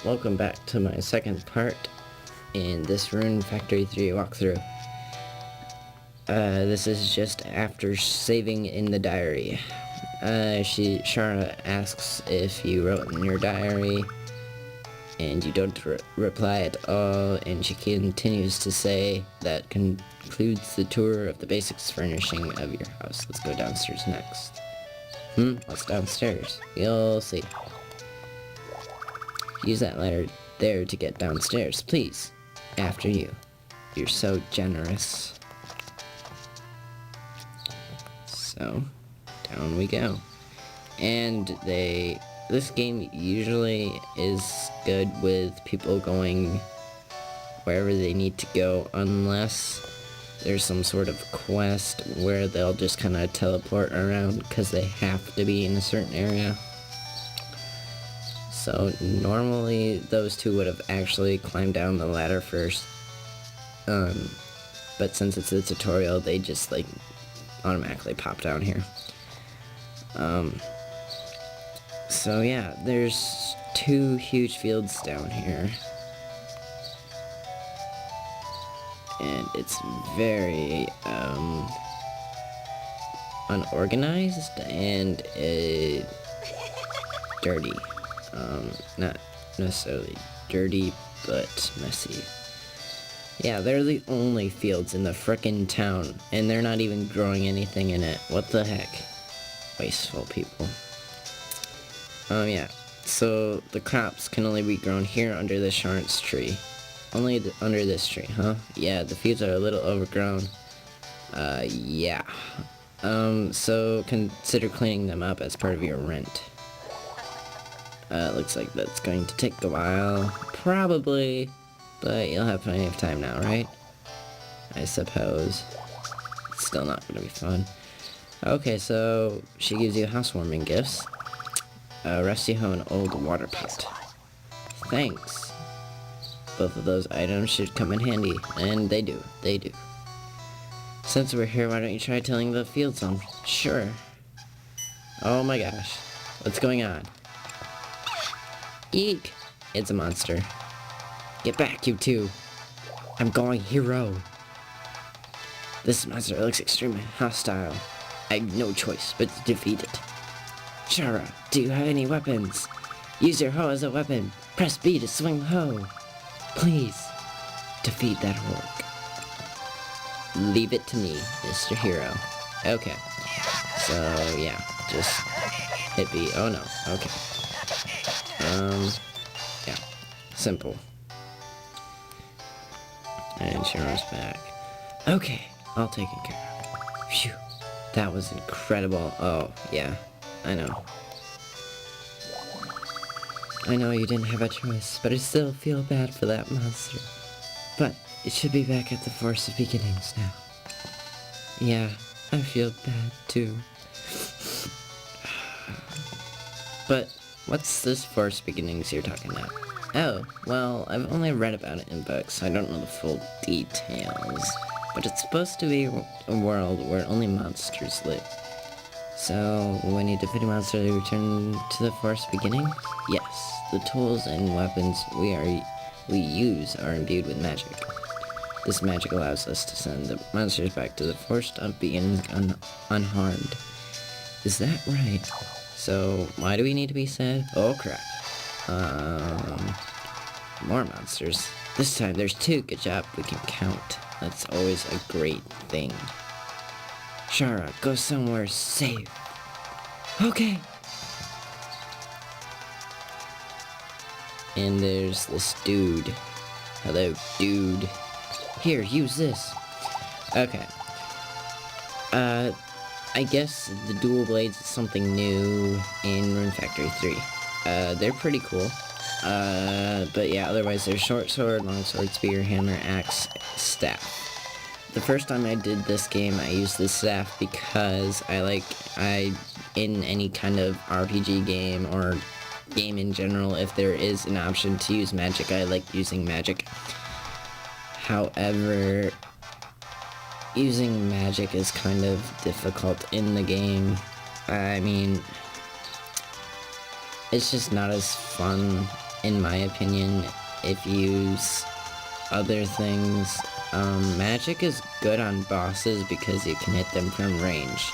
welcome back to my second part in this Rune Factory 3 walkthrough. This is just after saving in the diary. Shara asks if you wrote in your diary, and you don't reply at all, and she continues to say that concludes the tour of the basics furnishing of your house. Let's go downstairs next. What's downstairs? You'll see. Use that ladder there to get downstairs, please. After you. You're so generous. So, down we go. And this game usually is good with people going wherever they need to go, unless there's some sort of quest where they'll just kind of teleport around because they have to be in a certain area. So normally those two would have actually climbed down the ladder first, but since it's a tutorial, they just like automatically pop down here. So yeah, there's two huge fields down here, and it's very unorganized and dirty. Not necessarily dirty, but messy. Yeah, they're the only fields in the frickin' town, and they're not even growing anything in it. What the heck? Wasteful people. Yeah, so the crops can only be grown here under the Sharn's tree. Only under this tree, huh? Yeah, the fields are a little overgrown. Yeah. So consider cleaning them up as part of your rent. Looks like that's going to take a while, probably, but you'll have plenty of time now, right? I suppose. It's still not gonna be fun. Okay, so she gives you housewarming gifts. A rusty hoe and old water pot. Thanks. Both of those items should come in handy, and they do. Since we're here, why don't you try tilling the field some? Sure. Oh my gosh. What's going on? Eek! It's a monster. Get back, you two! I'm going hero! This monster looks extremely hostile. I have no choice but to defeat it. Shara, do you have any weapons? Use your hoe as a weapon. Press B to swing the hoe. Please, defeat that orc. Leave it to me, Mr. Hero. Okay. So, yeah, just hit B. Oh no, okay. Yeah, simple. And Shara's back. Okay, all taken care of. Phew, that was incredible. Oh, yeah, I know. I know you didn't have a choice, but I still feel bad for that monster. But it should be back at the Force of Beginnings now. Yeah, I feel bad too. But what's this Force Beginnings you're talking about? Oh, well, I've only read about it in books, so I don't know the full details. But it's supposed to be a world where only monsters live. So, when you defeat a monster, they return to the Force Beginnings? Yes, the tools and weapons we use are imbued with magic. This magic allows us to send the monsters back to the Force of Beginnings unharmed. Is that right? So, why do we need to be sad? Oh crap. More monsters. This time there's two. Good job, we can count. That's always a great thing. Shara, go somewhere safe. Okay. And there's this dude. Hello, dude. Here, use this. Okay. I guess the dual blades is something new in Rune Factory 3. They're pretty cool. But yeah, otherwise they're short sword, long sword, spear, hammer, axe, staff. The first time I did this game, I used the staff because in any kind of RPG game or game in general, if there is an option to use magic, I like using magic. However, using magic is kind of difficult in the game. I mean, it's just not as fun in my opinion, if you use other things, magic is good on bosses because you can hit them from range.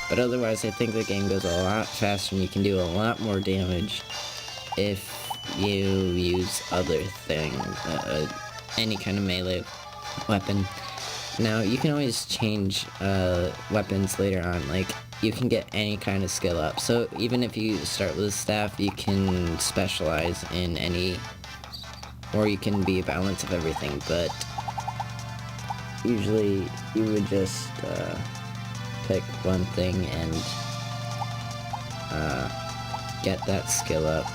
But otherwise, I think the game goes a lot faster and you can do a lot more damage if you use other things, any kind of melee weapon. Now, you can always change weapons later on, like, you can get any kind of skill up. So even if you start with a staff, you can specialize in any, or you can be a balance of everything, but usually you would just pick one thing and get that skill up.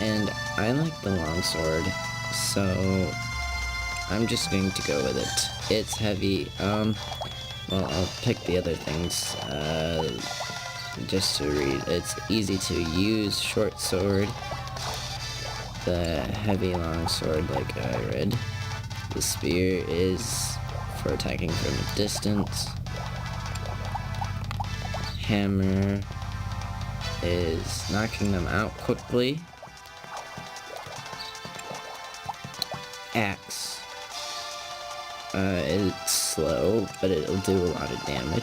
And I like the longsword, so I'm just going to go with it. It's heavy. Well, I'll pick the other things, just to read. It's easy to use, short sword, the heavy long sword like I read. The spear is for attacking from a distance. Hammer is knocking them out quickly. Axe. It's slow, but it'll do a lot of damage.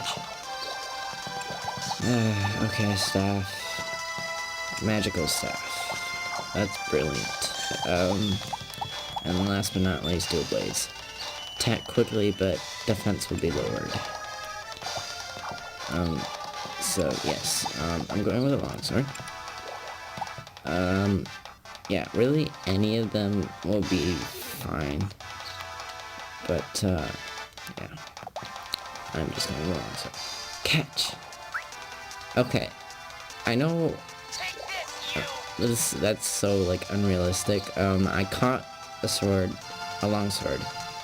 Okay, staff. Magical staff. That's brilliant. And last but not least, dual blades. Attack quickly, but defense will be lowered. So yes, I'm going with a longsword. Yeah, really, any of them will be fine. But, yeah. I'm just going to go on, so. Catch! Okay. I know... that's so, like, unrealistic. I caught a long sword.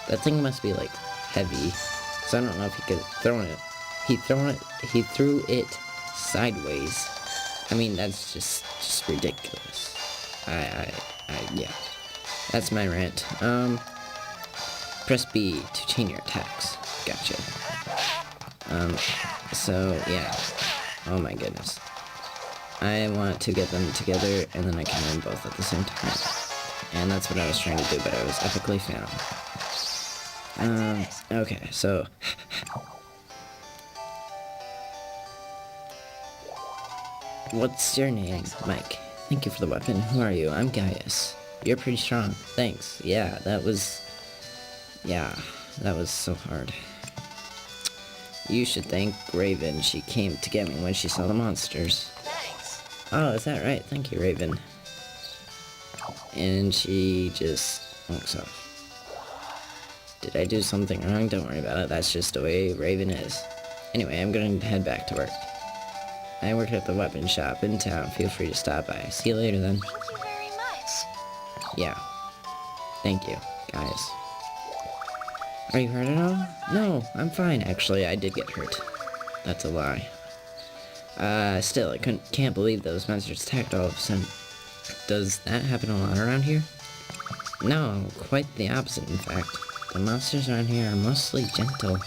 That thing must be, like, heavy. So I don't know if he could throw it. He threw it sideways. I mean, that's just ridiculous. Yeah. That's my rant. Press B to chain your attacks. Gotcha. So, yeah. Oh my goodness. I want to get them together, and then I can learn both at the same time. And that's what I was trying to do, but I was epically failed. Okay, so... What's your name? Mike. Thank you for the weapon. Who are you? I'm Gaius. You're pretty strong. Thanks. Yeah, that was so hard. You should thank Raven. She came to get me when she saw the monsters. Thanks. Oh, is that right? Thank you, Raven. And she just walks off. Did I do something wrong? Don't worry about it. That's just the way Raven is. Anyway, I'm gonna head back to work. I work at the weapon shop in town. Feel free to stop by. See you later then. Thank you very much. Yeah. Thank you, guys. Are you hurt at all? No, I'm fine. Actually, I did get hurt. That's a lie. Still, I can't believe those monsters attacked all of a sudden. Does that happen a lot around here? No, quite the opposite, in fact. The monsters around here are mostly gentle,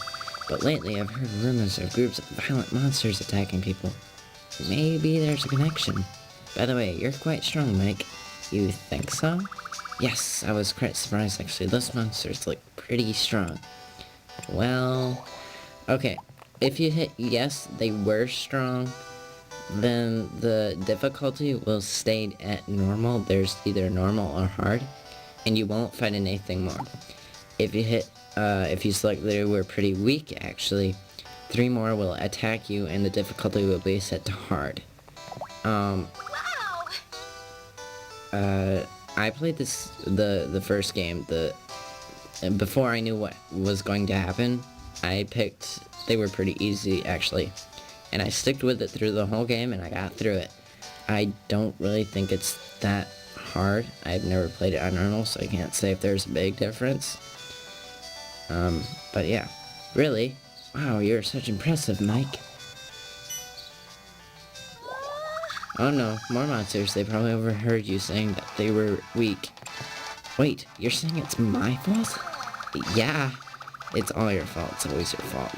but lately I've heard rumors of groups of violent monsters attacking people. Maybe there's a connection. By the way, you're quite strong, Mike. You think so? Yes, I was quite surprised actually. Those monsters look pretty strong. Well, okay. If you hit yes, they were strong, then the difficulty will stay at normal. There's either normal or hard, and you won't find anything more. If you hit, if you select they were pretty weak actually, 3 more will attack you and the difficulty will be set to hard. Wow! I played the first game, before I knew what was going to happen, I picked, they were pretty easy actually, and I stuck with it through the whole game and I got through it. I don't really think it's that hard. I've never played it on normal, so I can't say if there's a big difference. But yeah, really, wow, you're such impressive, Mike. Oh no, more monsters. They probably overheard you saying that they were weak. Wait, you're saying it's my fault? Yeah, it's all your fault. It's always your fault.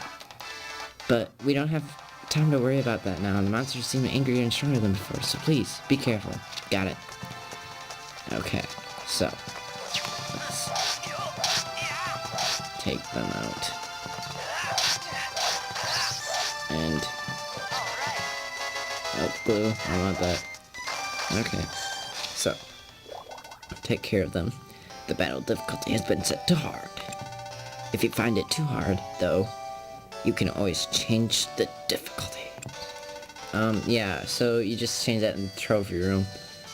But we don't have time to worry about that now. The monsters seem angrier and stronger than before, so please, be careful. Got it. Okay, so, let's take them out. And, oh, glue, I want that. Okay, so, take care of them. The battle difficulty has been set to hard. If you find it too hard, though, you can always change the difficulty. Yeah, so you just change that in the trophy room,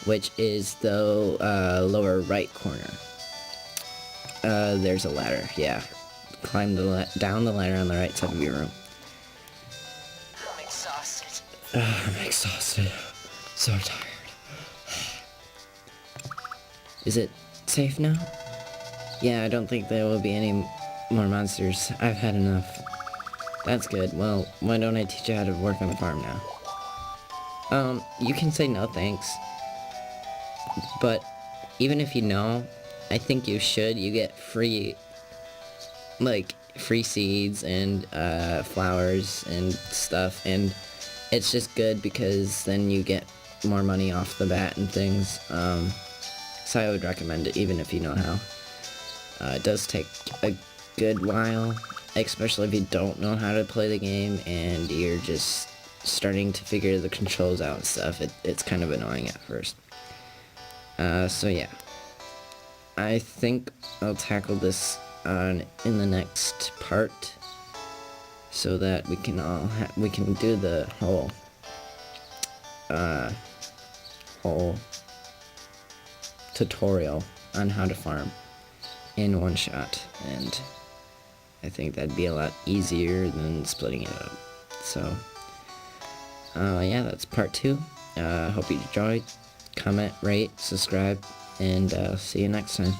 which is the lower right corner. There's a ladder, yeah. Climb down the ladder on the right side of your room. I'm exhausted. I'm exhausted. So tired. Is it safe now? Yeah, I don't think there will be any more monsters. I've had enough. That's good. Well, why don't I teach you how to work on the farm now? You can say no thanks. But even if you know, I think you should. You get free, like, free seeds and flowers and stuff, and it's just good because then you get more money off the bat and things. So I would recommend it even if you know how. It does take a good while, especially if you don't know how to play the game and you're just starting to figure the controls out and stuff. It's kind of annoying at first. So yeah. I think I'll tackle this in the next part so that we can all we can do the whole tutorial on how to farm in one shot, and I think that'd be a lot easier than splitting it up. So yeah, that's part 2. Hope you enjoyed. Comment, rate, subscribe, and see you next time.